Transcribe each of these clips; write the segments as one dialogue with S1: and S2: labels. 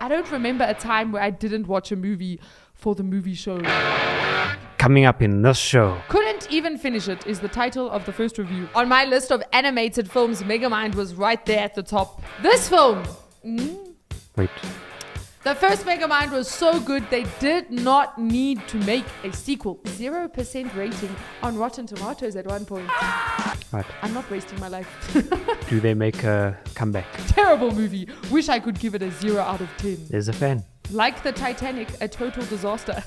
S1: I don't remember a time where I didn't watch a movie for the movie show.
S2: Coming up in this show.
S1: Couldn't even finish it is the title of the first review. On my list of animated films, Megamind was right there at the top. This film.
S2: Wait.
S1: The first Megamind was so good they did not need to make a sequel. 0% rating on Rotten Tomatoes at one point.
S2: Right.
S1: I'm not wasting my life.
S2: Do they make a comeback?
S1: Terrible movie. Wish I could give it a 0 out of 10.
S2: There's a fan.
S1: Like the Titanic, a total disaster.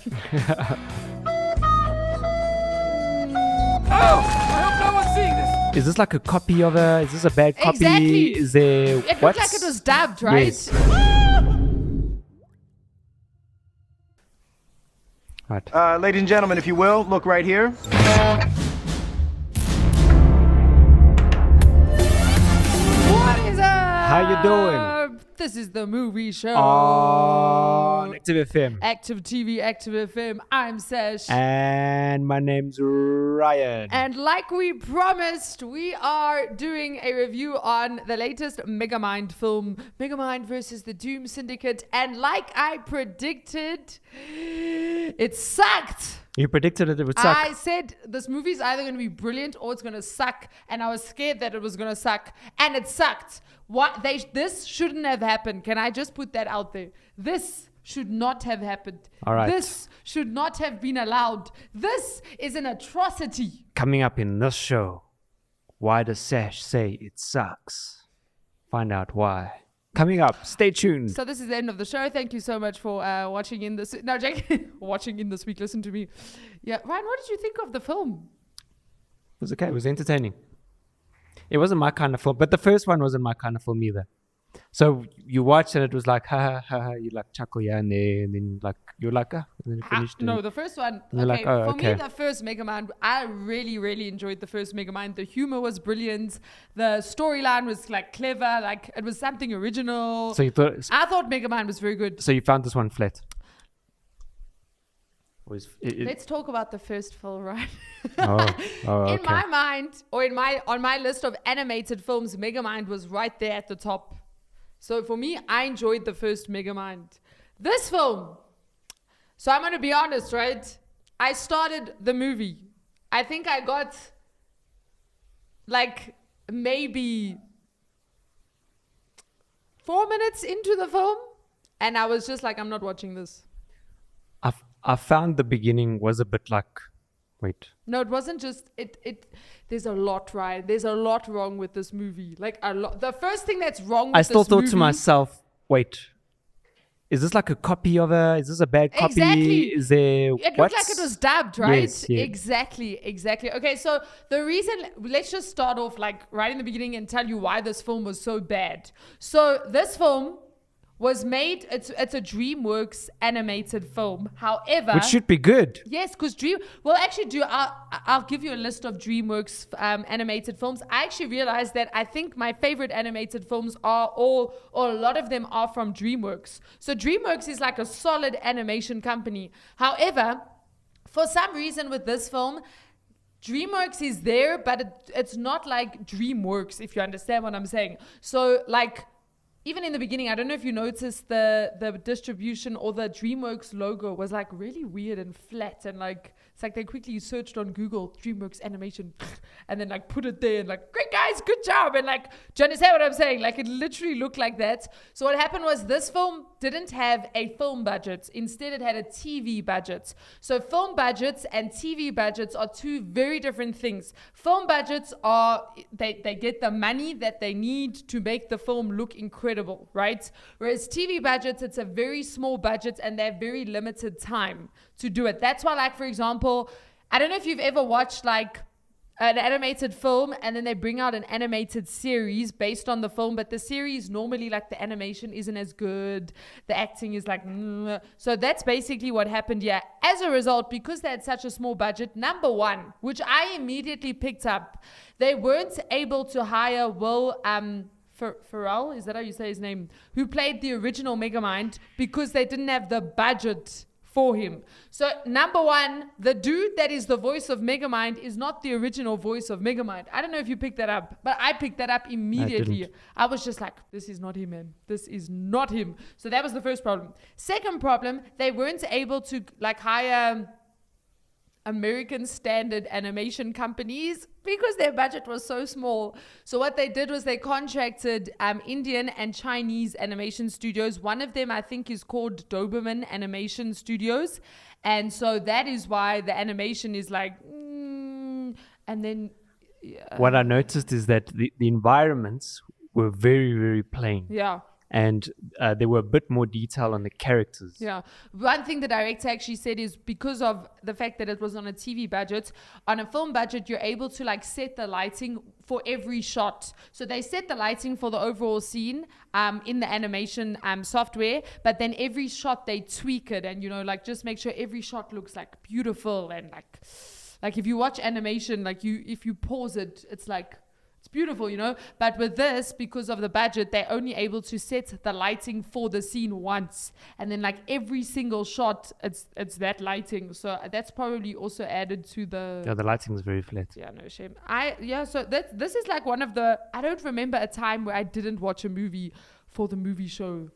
S3: Oh, I hope no one's seeing this.
S2: Is this like a copy of a... Is this a bad copy?
S1: Exactly.
S2: Is there...
S1: It looked like it was dubbed, right?
S2: Yes. Right.
S4: Ladies and gentlemen, if you will, look right here.
S1: What is up?
S2: How you doing?
S1: This is the movie show.
S2: On Active FM.
S1: Active TV, Active FM. I'm Sash.
S2: And my name's Ryan.
S1: And like we promised, we are doing a review on the latest Megamind film, Megamind versus the Doom Syndicate. And like I predicted, it sucked.
S2: You predicted it would suck.
S1: I said this movie's either going to be brilliant or it's going to suck. And I was scared that it was going to suck. And it sucked. This shouldn't have happened. Can I just put that out there? This should not have happened.
S2: All right.
S1: This should not have been allowed. This is an atrocity.
S2: Coming up in this show, why does Sash say it sucks? Find out why. Coming up, stay tuned.
S1: So this is the end of the show. Thank you so much for watching in this. No, Jake, watching in this week. Listen to me. Yeah, Ryan, what did you think of the film?
S2: It was okay. It was entertaining. It wasn't my kind of film, but the first one wasn't my kind of film either. So you watched and it was like, ha ha ha ha, you like chuckle here and there, and then like you're like, ah, and then you finished.
S1: No, the first one. Okay,
S2: like, oh,
S1: for
S2: okay.
S1: me, the first Megamind, I really, really enjoyed the first Megamind. The humor was brilliant. The storyline was like clever, like it was something original.
S2: So you thought?
S1: I thought Megamind was very good.
S2: So you found this one flat?
S1: Let's talk about the first film, right?
S2: Okay.
S1: In my mind, or on my list of animated films, Megamind was right there at the top. So for me, I enjoyed the first Megamind. This film, so I'm going to be honest, right? I started the movie. I think I got like maybe 4 minutes into the film, and I was just like, I'm not watching this.
S2: I found the beginning was a bit like, wait.
S1: No, it wasn't just it. There's a lot, right? There's a lot wrong with this movie. Like a lot. The first thing that's wrong with
S2: I still
S1: this
S2: thought
S1: movie,
S2: to myself, wait, is this like a copy of a? Is this a bad copy?
S1: Exactly.
S2: Is there?
S1: It looked like it was dubbed, right?
S2: Yes, yeah.
S1: Exactly. Okay, so the reason, let's just start off like right in the beginning and tell you why this film was so bad. So this film was made, it's a DreamWorks animated film. However,
S2: which should be good.
S1: yes, because I'll give you a list of DreamWorks animated films. I actually realized that I think my favorite animated films are or a lot of them are from DreamWorks. So DreamWorks is like a solid animation company. However, for some reason with this film, DreamWorks is there, but it's not like DreamWorks, if you understand what I'm saying. So like, even in the beginning, I don't know if you noticed the distribution or the DreamWorks logo was like really weird and flat, and like it's like they quickly searched on Google DreamWorks animation and then like put it there and like, great guys, good job, and like, do you understand what I'm saying? Like it literally looked like that. So what happened was this film didn't have a film budget. Instead, it had a TV budget. So film budgets and TV budgets are two very different things. Film budgets are, they get the money that they need to make the film look incredible, right? Whereas TV budgets, it's a very small budget and they have very limited time to do it. That's why, like, for example, I don't know if you've ever watched like an animated film and then they bring out an animated series based on the film, but the series normally, like, the animation isn't as good, the acting is like so that's basically what happened here. As a result, because they had such a small budget, number one, which I immediately picked up, they weren't able to hire Will Ferrell, is that how you say his name, who played the original Megamind, because they didn't have the budget for him. So number one, the dude that is the voice of Megamind is not the original voice of Megamind. I don't know if you picked that up, but I picked that up immediately. I was just like, this is not him, man. This is not him. So that was the first problem. Second problem, they weren't able to like hire American standard animation companies because their budget was so small. So what they did was they contracted Indian and Chinese animation studios. One of them I think is called Doberman Animation Studios. And so that is why the animation is like, and then...
S2: What I noticed is that the environments were very, very plain.
S1: Yeah.
S2: And there were a bit more detail on the characters.
S1: Yeah. One thing the director actually said is because of the fact that it was on a TV budget, on a film budget, you're able to like set the lighting for every shot. So they set the lighting for the overall scene in the animation software, but then every shot they tweak it and, you know, like just make sure every shot looks like beautiful and like if you watch animation, like if you pause it, it's like, it's beautiful, you know, but with this, because of the budget, they're only able to set the lighting for the scene once, and then like every single shot, it's that lighting. So that's probably also added to the.
S2: Yeah, the lighting is very flat.
S1: Yeah, no shame. So this is like one of the. I don't remember a time where I didn't watch a movie for the movie show.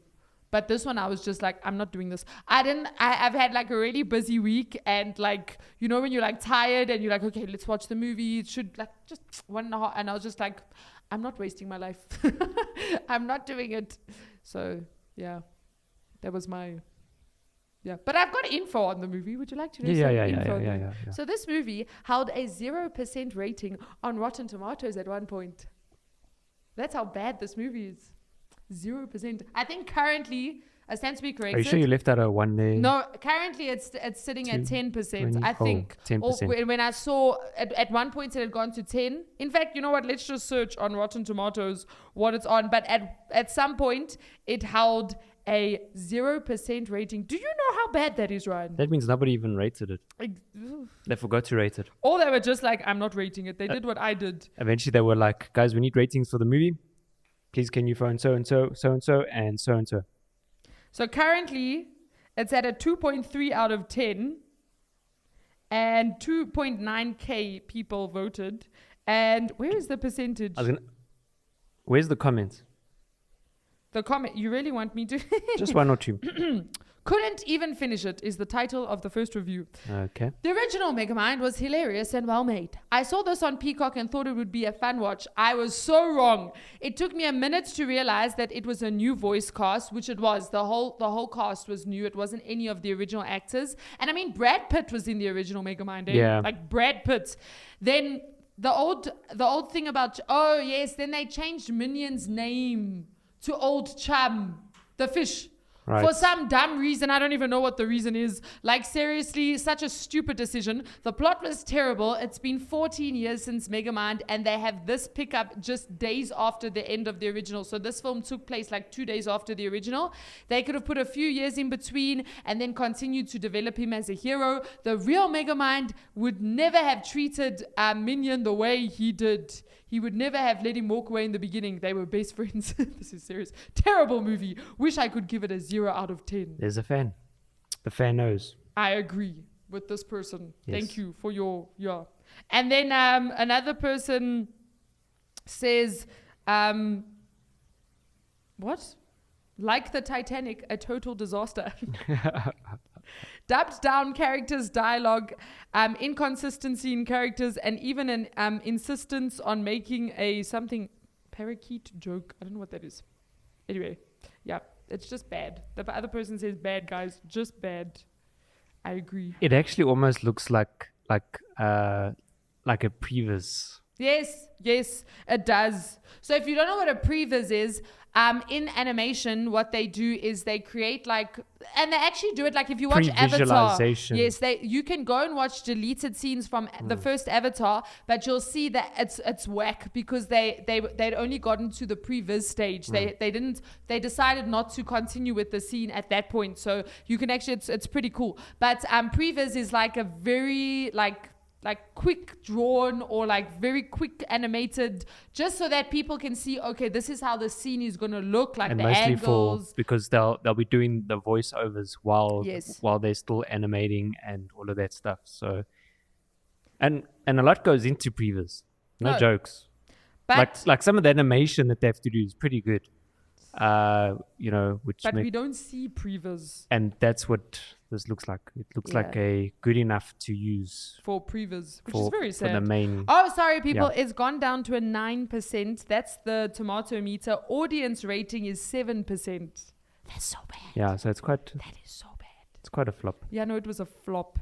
S1: But this one, I was just like, I'm not doing this. I've had like a really busy week. And like, you know, when you're like tired and you're like, okay, let's watch the movie. It should like just 1.5. And I was just like, I'm not wasting my life. I'm not doing it. So, yeah, that was my... Yeah, but I've got info on the movie. Would you like to know some info?
S2: Yeah.
S1: So this movie held a 0% rating on Rotten Tomatoes at one point. That's how bad this movie is. 0%. I think currently, I stand to be corrected.
S2: Are you sure you left out a 1 there?
S1: No, currently it's sitting at 10%,
S2: 20?
S1: I think.
S2: 10%.
S1: Or when I saw, at one point it had gone to 10. In fact, you know what? Let's just search on Rotten Tomatoes what it's on. But at some point, it held a 0% rating. Do you know how bad that is, Ryan?
S2: That means nobody even rated it. They forgot to rate it.
S1: Or they were just like, I'm not rating it. They did what I did.
S2: Eventually they were like, guys, we need ratings for the movie. Please can you phone so-and-so, so-and-so, and so-and-so.
S1: So currently, it's at a 2.3 out of 10. And 2.9k people voted. And where is the percentage?
S2: Where's the comment?
S1: The comment, you really want me to?
S2: Just one or two.
S1: Couldn't even finish it is the title of the first review.
S2: Okay.
S1: The original Megamind was hilarious and well made. I saw this on Peacock and thought it would be a fun watch. I was so wrong. It took me a minute to realize that it was a new voice cast, which it was. The whole cast was new. It wasn't any of the original actors. And I mean, Brad Pitt was in the original Megamind.
S2: Yeah.
S1: Like Brad Pitt. Then the old thing about, oh yes, then they changed Minion's name to Old Chum, the fish.
S2: Right.
S1: For some dumb reason, I don't even know what the reason is. Like, seriously, such a stupid decision. The plot was terrible. It's been 14 years since Megamind, and they have this pickup just days after the end of the original. So this film took place like 2 days after the original. They could have put a few years in between and then continued to develop him as a hero. The real Megamind would never have treated Minion the way he did. He would never have let him walk away in the beginning. They were best friends. This is serious. Terrible movie. Wish I could give it a 0 out of 10.
S2: There's a fan. The fan knows.
S1: I agree with this person.
S2: Yes.
S1: Thank you for your, yeah. And then another person says, what? Like the Titanic, a total disaster. Dubbed down characters, dialogue, inconsistency in characters, and even an insistence on making a something parakeet joke. I don't know what that is. Anyway, yeah, it's just bad. The other person says bad, guys, just bad. I agree.
S2: It actually almost looks like a previs.
S1: Yes, it does. So if you don't know what a previs is, in animation, what they do is they create and they actually do it like if you watch Avatar. Yes, you can go and watch deleted scenes from the first Avatar, but you'll see that it's whack because they'd only gotten to the previs stage. They decided not to continue with the scene at that point. So you can actually, it's pretty cool. But previs is like a very like quick drawn or like very quick animated, just so that people can see, okay, this is how the scene is going to look, like
S2: And
S1: the
S2: mostly
S1: angles.
S2: because they'll be doing the voiceovers while
S1: Yes.
S2: they're still animating and all of that stuff. So and a lot goes into previs. No jokes.
S1: But
S2: Like some of the animation that they have to do is pretty good. Which
S1: we don't see previs
S2: and that's what this looks like. It looks like a good enough to use
S1: for previs, which is very
S2: for
S1: sad.
S2: the main.
S1: Oh, sorry, people. It's gone down to a 9%. That's the tomato meter. Audience rating is 7%. That's so bad.
S2: Yeah, so that
S1: is so bad.
S2: It's quite a flop.
S1: Yeah, no, it was a flop.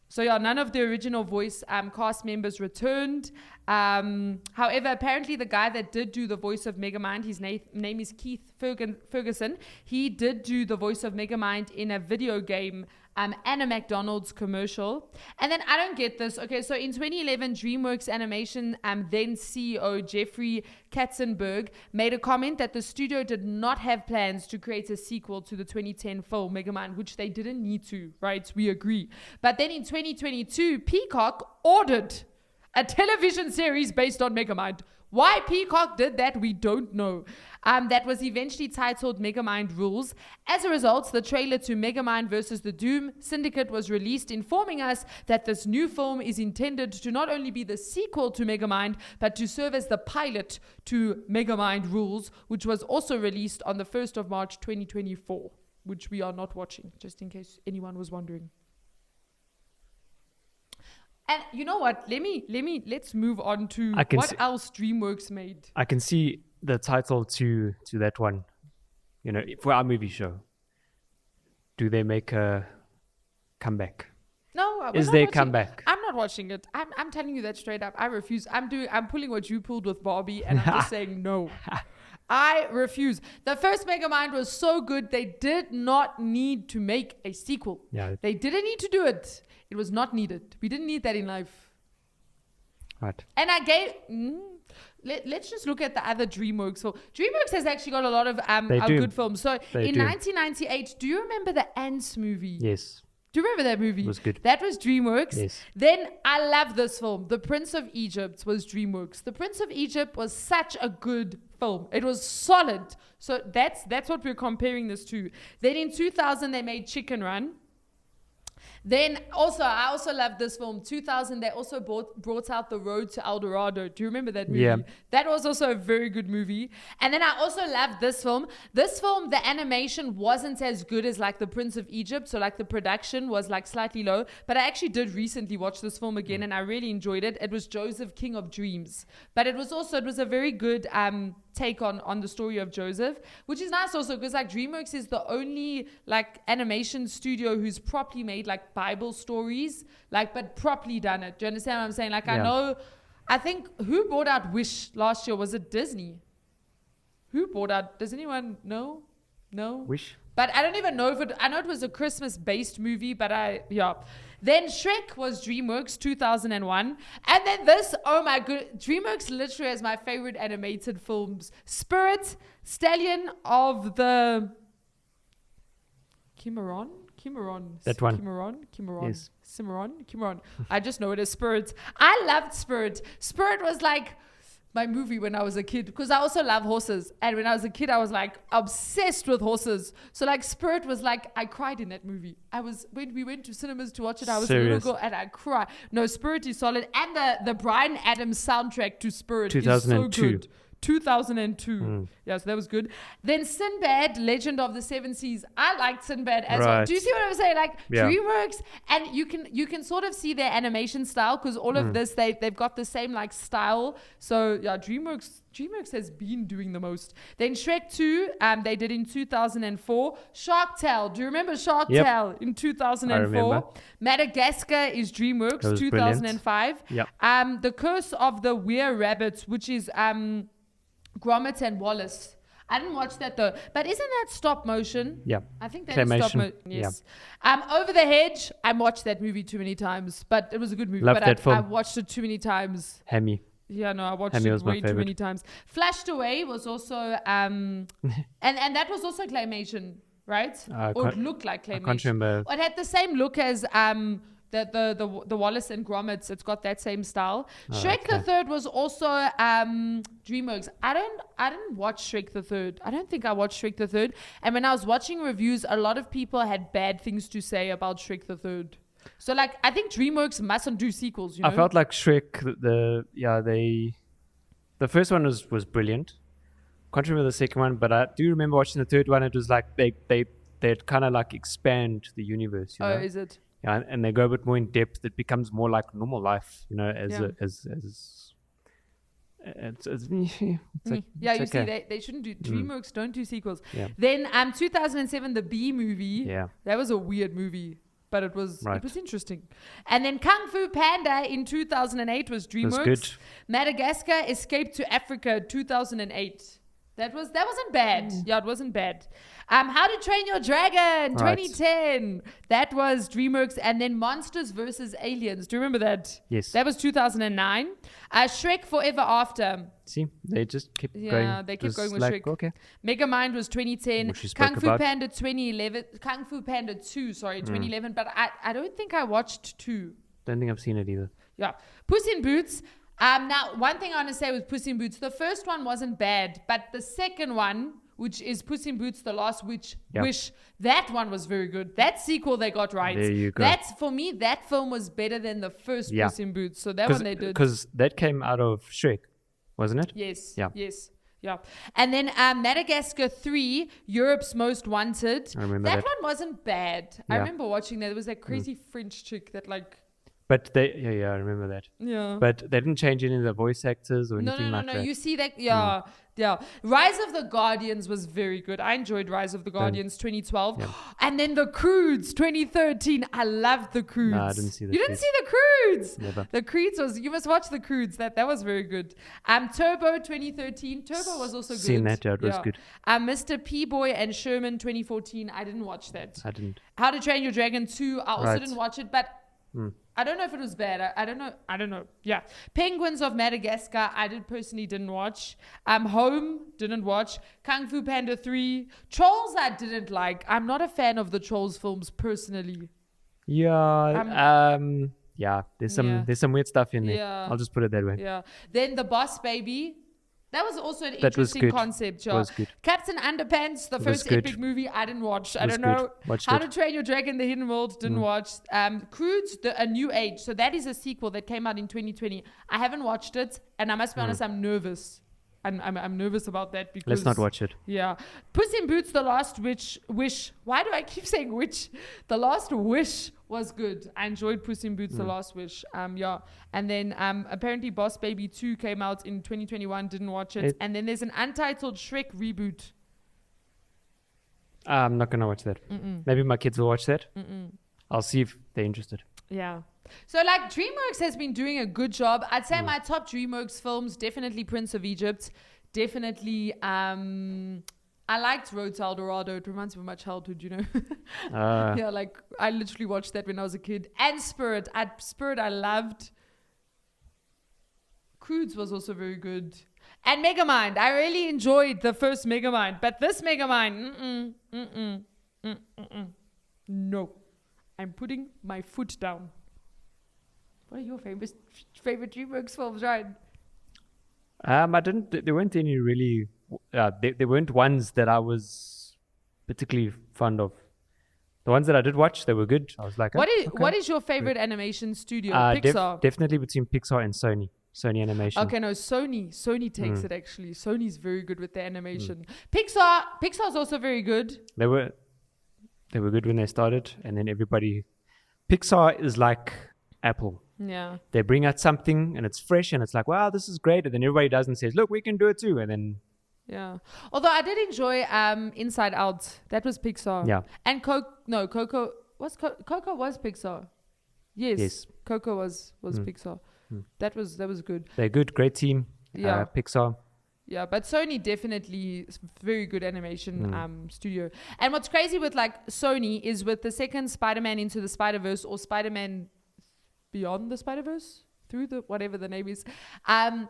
S1: So yeah, none of the original voice cast members returned. However, apparently the guy that did do the voice of Megamind, his name is Keith Ferguson. He did do the voice of Megamind in a video game and a McDonald's commercial. And then I don't get this. Okay, so in 2011, DreamWorks Animation then CEO Jeffrey Katzenberg made a comment that the studio did not have plans to create a sequel to the 2010 film Megamind, which they didn't need to, right? We agree. But then in 2022, Peacock ordered a television series based on Megamind. Why Peacock did that, we don't know. That was eventually titled Megamind Rules. As a result, the trailer to Megamind vs. the Doom Syndicate was released, informing us that this new film is intended to not only be the sequel to Megamind, but to serve as the pilot to Megamind Rules, which was also released on the 1st of March 2024, which we are not watching, just in case anyone was wondering. And you know what? Let's move on to what else DreamWorks made.
S2: I can see the title to that one. For our movie show, do they make a comeback?
S1: No,
S2: is there a comeback?
S1: I'm not watching it. I'm telling you that straight up. I refuse. I'm pulling what you pulled with Barbie, and I'm just saying no. I refuse. The first Megamind was so good, they did not need to make a sequel.
S2: Yeah.
S1: They didn't need to do it. It was not needed. We didn't need that in life.
S2: Right.
S1: And I gave... let's just look at the other DreamWorks film. DreamWorks has actually got a lot of good films. So in 1998, do you remember the Ants movie?
S2: Yes.
S1: Do you remember that movie?
S2: It was good.
S1: That was DreamWorks.
S2: Yes.
S1: Then I love this film. The Prince of Egypt was DreamWorks. The Prince of Egypt was such a good film. It was solid. So that's what we're comparing this to. Then in 2000, they made Chicken Run. Then I also love this film. 2000, they also brought out The Road to El Dorado. Do you remember that movie?
S2: Yeah.
S1: That was also a very good movie. And then I also loved this film. This film, the animation wasn't as good as like The Prince of Egypt. So like the production was like slightly low. But I actually did recently watch this film again and I really enjoyed it. It was Joseph, King of Dreams. But it was a very good take on the story of Joseph, which is nice also because like DreamWorks is the only like animation studio who's properly made like Bible stories, like but properly done it. Do you understand what I'm saying? Like I think who brought out Wish last year? Was it Disney? Who brought out? Does anyone know? No.
S2: Wish.
S1: But I don't even know if I know it was a Christmas-based movie, but Then Shrek was DreamWorks 2001. And then this, oh my god, DreamWorks literally has my favorite animated films. Spirit, Stallion of the... Cimarron?
S2: That one.
S1: Cimarron.
S2: Yes.
S1: Cimarron. I just know it as Spirit. I loved Spirit. Spirit was like... my movie when I was a kid, because I also love horses, and when I was a kid I was like obsessed with horses. So like Spirit was like, I cried in that movie. When we went to cinemas to watch it, I was a little girl and I cried. No, Spirit is solid, and the Bryan Adams soundtrack to Spirit is so good. 2002. Yeah, so that was good. Then Sinbad, Legend of the Seven Seas. I liked Sinbad as well. Do you see what I'm saying? Like DreamWorks, and you can sort of see their animation style because all of this they've got the same like style. So yeah, DreamWorks has been doing the most. Then Shrek 2, they did in 2004. Shark Tale. Do you remember Shark Tale in 2004?
S2: I remember.
S1: Madagascar is DreamWorks 2005.
S2: Yep.
S1: The Curse of the Were-Rabbit, which is Gromit and Wallace. I didn't watch that though. But isn't that stop motion?
S2: Yeah.
S1: I think that is stop motion. Yes.
S2: Yeah.
S1: Over the Hedge. I watched that movie too many times, but it was a good movie.
S2: Loved that film.
S1: I watched it too many times.
S2: Hammy.
S1: Yeah, no, I watched
S2: Hammy
S1: it
S2: was my
S1: way too
S2: favorite.
S1: many times. Flashed Away was also and that was also claymation, right? Or it looked like claymation.
S2: I can't remember.
S1: It had the same look as the Wallace and Gromit. It's got that same style.
S2: Oh,
S1: Shrek the
S2: okay.
S1: Third was also DreamWorks. I didn't watch Shrek the Third. I don't think I watched Shrek the Third. And when I was watching reviews, a lot of people had bad things to say about Shrek the Third. So like I think DreamWorks mustn't do sequels. You know?
S2: I felt like Shrek. The first one was brilliant. Can't remember the second one, but I do remember watching the third one. It was like they'd kind of like expand the universe. You know?
S1: Is it?
S2: Yeah, and they go a bit more in depth. It becomes more like normal life, you know, it's like,
S1: Yeah,
S2: it's
S1: you see,
S2: okay.
S1: they shouldn't do DreamWorks. Don't do sequels.
S2: Yeah.
S1: Then 2007, the Bee movie.
S2: Yeah.
S1: That was a weird movie, but it was
S2: Right.
S1: interesting. And then Kung Fu Panda in 2008 was DreamWorks.
S2: good.
S1: Madagascar Escape to Africa 2008. That wasn't bad. Yeah, it wasn't bad. How to Train Your Dragon
S2: Right.
S1: 2010. That was DreamWorks. And then Monsters vs. Aliens. Do you remember that?
S2: Yes.
S1: That was 2009. Shrek Forever After.
S2: See, they just kept going.
S1: Yeah, they
S2: It
S1: kept
S2: was
S1: going with
S2: like,
S1: Shrek.
S2: okay.
S1: Megamind was 2010.
S2: Which we spoke
S1: Kung Fu
S2: about.
S1: Panda 2011. Kung Fu Panda 2, sorry, 2011. But I don't think I watched 2.
S2: Don't think I've seen it either.
S1: Yeah. Puss in Boots. Now, one thing I want to say with Puss in Boots, the first one wasn't bad, but the second one, which is Puss in Boots: The Last Wish, that one was very good. That sequel they got right.
S2: There you go.
S1: That's, for me, that film was better than the first
S2: Yeah.
S1: Puss in Boots. So that one they did.
S2: Because that came out of Shrek, wasn't it?
S1: Yes.
S2: Yeah.
S1: Yes. Yeah. And then Madagascar 3, Europe's Most Wanted.
S2: I remember
S1: that
S2: that.
S1: one wasn't bad. I
S2: Yeah.
S1: remember watching that. There was that crazy French chick that like...
S2: But I remember that.
S1: Yeah.
S2: But they didn't change any of the voice actors or
S1: No,
S2: anything like that.
S1: You see that? Yeah. Yeah. Rise of the Guardians was very good. I enjoyed Rise of the Guardians 2012.
S2: Yeah.
S1: And then The Croods 2013. I loved The Croods.
S2: No, I didn't see The
S1: You didn't
S2: Croods.
S1: see The Croods?
S2: Never.
S1: The Croods was, you must watch The Croods. That was very good. Turbo 2013. Turbo was also good.
S2: Seen that, yeah, it was good.
S1: Mr. P-Boy and Sherman 2014. I didn't watch that.
S2: I didn't.
S1: How to Train Your Dragon 2. I also
S2: Right.
S1: didn't watch it, but I don't know if it was bad. I don't know. Yeah. Penguins of Madagascar, personally didn't watch. Home, didn't watch. Kung Fu Panda 3. Trolls, I didn't like. I'm not a fan of the Trolls films personally.
S2: Yeah. There's some weird stuff in there.
S1: Yeah.
S2: I'll just put it that way.
S1: Yeah. Then The Boss Baby. That was also an
S2: That was
S1: interesting
S2: good.
S1: concept. Yeah.
S2: Was good.
S1: Captain Underpants, the
S2: Was
S1: first
S2: good.
S1: epic movie, I didn't watch. I
S2: Was
S1: don't
S2: good.
S1: know.
S2: Watched
S1: How
S2: it.
S1: to Train Your Dragon, The Hidden World, didn't watch. Croods, A New Age. So that is a sequel that came out in 2020. I haven't watched it, and I must be honest, I'm nervous. I'm nervous about that because...
S2: Let's not watch it.
S1: Yeah. Puss in Boots, The Last Wish. Why do I keep saying witch? The Last Wish was good. I enjoyed Puss in Boots, The Last Wish. Yeah. And then apparently Boss Baby 2 came out in 2021. Didn't watch it. And then there's an untitled Shrek reboot.
S2: I'm not going to watch that. Maybe my kids will watch that. I'll see if they're interested.
S1: Yeah. So like DreamWorks has been doing a good job. I'd say my top DreamWorks films, definitely Prince of Egypt. Definitely, I liked Road to El Dorado. It reminds me of my childhood, you know. Yeah, like I literally watched that when I was a kid. And Spirit. I loved. Croods was also very good. And Megamind. I really enjoyed the first Megamind. But this Megamind, no. I'm putting my foot down. What are your favorite DreamWorks films, Ryan?
S2: I didn't. There weren't any really. There weren't ones that I was particularly fond of. The ones that I did watch, they were good. I was like,
S1: What is your favorite animation studio? Pixar.
S2: Definitely between Pixar and Sony. Sony Animation.
S1: Okay, no, Sony takes it actually. Sony's very good with their animation. Pixar's also very good.
S2: They were good when they started, and then Pixar is like Apple.
S1: Yeah.
S2: They bring out something and it's fresh and it's like, wow, this is great, and then everybody does and says, look, we can do it too, and then
S1: Yeah. Although I did enjoy Inside Out. That was Pixar.
S2: Yeah.
S1: And Coco was Pixar. Yes. Coco was Pixar. That was good.
S2: they're good, great team.
S1: Yeah.
S2: Pixar.
S1: Yeah, but Sony definitely is very good animation studio. And what's crazy with like Sony is with the second Spider-Man Into the Spider-Verse or Spider-Man Beyond the Spider-Verse, through the whatever the name is,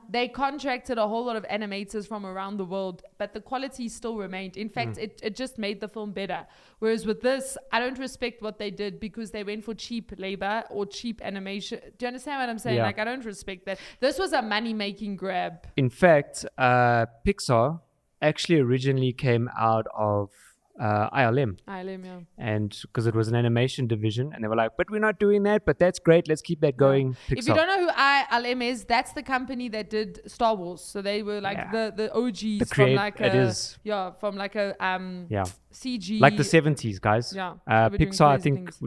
S1: they contracted a whole lot of animators from around the world, but the quality still remained. In fact, it just made the film better. Whereas with this, I don't respect what they did because they went for cheap labor or cheap animation. Do you understand what I'm saying?
S2: Yeah.
S1: Like, I don't respect that. This was a money-making grab.
S2: In fact, Pixar actually originally came out of ILM.
S1: ILM, yeah.
S2: And because it was an animation division, and they were like, but we're not doing that, but that's great, let's keep that going. Pixar.
S1: If you don't know who ILM is, that's the company that did Star Wars. So they were like the OGs from like a CG,
S2: like the 70s, guys.
S1: Yeah, they were doing
S2: Pixar, I
S1: crazy
S2: think
S1: things.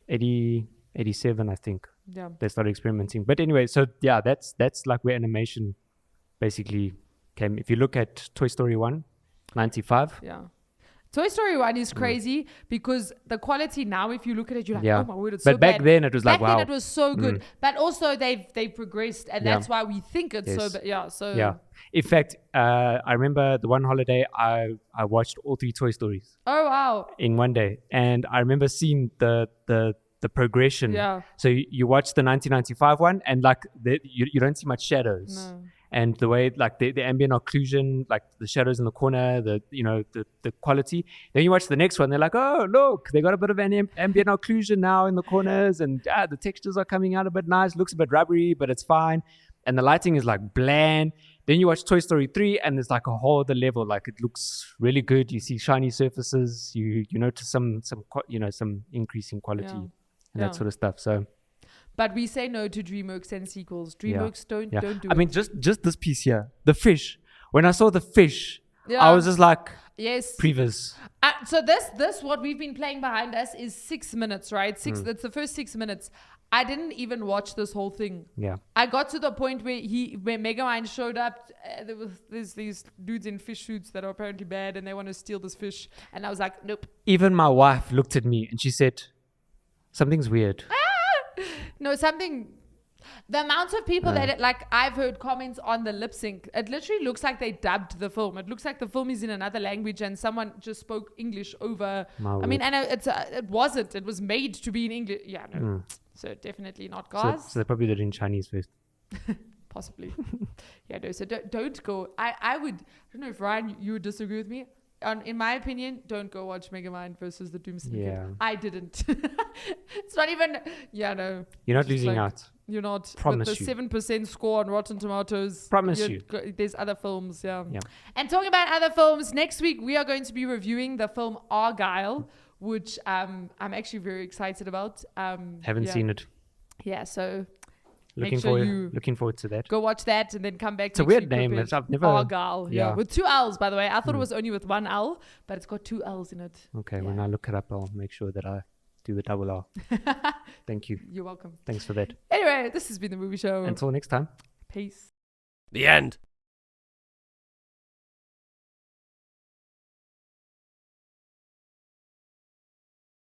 S2: 1987, I think
S1: Yeah.
S2: they started experimenting. But anyway, so yeah, that's like where animation basically came. If you look at Toy Story 1, 95.
S1: Yeah. Toy Story 1 is crazy because the quality now, if you look at it, you're like,
S2: Yeah.
S1: oh my word, it's
S2: But
S1: so
S2: back
S1: bad.
S2: then it was like,
S1: Back then
S2: wow.
S1: it was so good. But also they've progressed, and
S2: Yeah.
S1: that's why we think it's so
S2: Yes.
S1: bad. Yeah. So
S2: Yeah. In fact, I remember the one holiday I watched all 3 Toy Stories
S1: Oh wow.
S2: in one day, and I remember seeing the progression.
S1: Yeah.
S2: So you watch the 1995 one, and like you don't see much shadows.
S1: No.
S2: And the way like the ambient occlusion, like the shadows in the corner, the quality. Then you watch the next one, they're like, oh look, they got a bit of an ambient occlusion now in the corners, and the textures are coming out a bit nice, looks a bit rubbery, but it's fine. And the lighting is like bland. Then you watch Toy Story 3, and there's like a whole other level. Like it looks really good. You see shiny surfaces. You notice some increase in quality and that sort of stuff. So.
S1: But we say no to DreamWorks and sequels. DreamWorks don't do
S2: I mean,
S1: it.
S2: just this piece here, the fish. When I saw the fish,
S1: Yeah.
S2: I was just like,
S1: Yes.
S2: previs.
S1: So this what we've been playing behind us is 6 minutes, right? That's the first 6 minutes. I didn't even watch this whole thing.
S2: Yeah.
S1: I got to the point where Megamind showed up. There's these dudes in fish suits that are apparently bad, and they want to steal this fish. And I was like, nope.
S2: Even my wife looked at me and she said, something's weird.
S1: No, something. The amount of people that I've heard comments on the lip sync, it literally looks like they dubbed the film. It looks like the film is in another language and someone just spoke English over.
S2: My
S1: I mean, and it wasn't. It was made to be in English. Yeah, no. So definitely not, guys.
S2: So they probably did it in Chinese first.
S1: Possibly. Yeah, no. So don't go. I don't know if Ryan, you would disagree with me. In my opinion, don't go watch Megamind versus the Doom Syndicate.
S2: Yeah.
S1: I didn't. It's not even. Yeah, no.
S2: You're not
S1: Just
S2: losing
S1: like-
S2: out.
S1: You're not.
S2: Promise
S1: with the
S2: you.
S1: 7% score on Rotten Tomatoes.
S2: Promise
S1: you're
S2: you.
S1: There's other films, yeah.
S2: Yeah.
S1: And talking about other films, next week we are going to be reviewing the film Argyle, which I'm actually very excited about.
S2: Haven't seen it.
S1: Yeah, so
S2: Looking
S1: sure
S2: forward.
S1: you-
S2: Looking forward to that.
S1: go watch that and then come back.
S2: It's a
S1: next
S2: weird
S1: week
S2: name.
S1: prepared.
S2: I've never.
S1: Argyle, yeah.
S2: yeah.
S1: With 2 L's, by the way. I thought it was only with 1 L, but it's got 2 L's in it.
S2: Okay, when I look it up, I'll make sure that I do the double R. Thank you.
S1: You're welcome.
S2: Thanks for that.
S1: Anyway, this has been The Movie Show.
S2: Until next time.
S1: Peace.
S3: The end.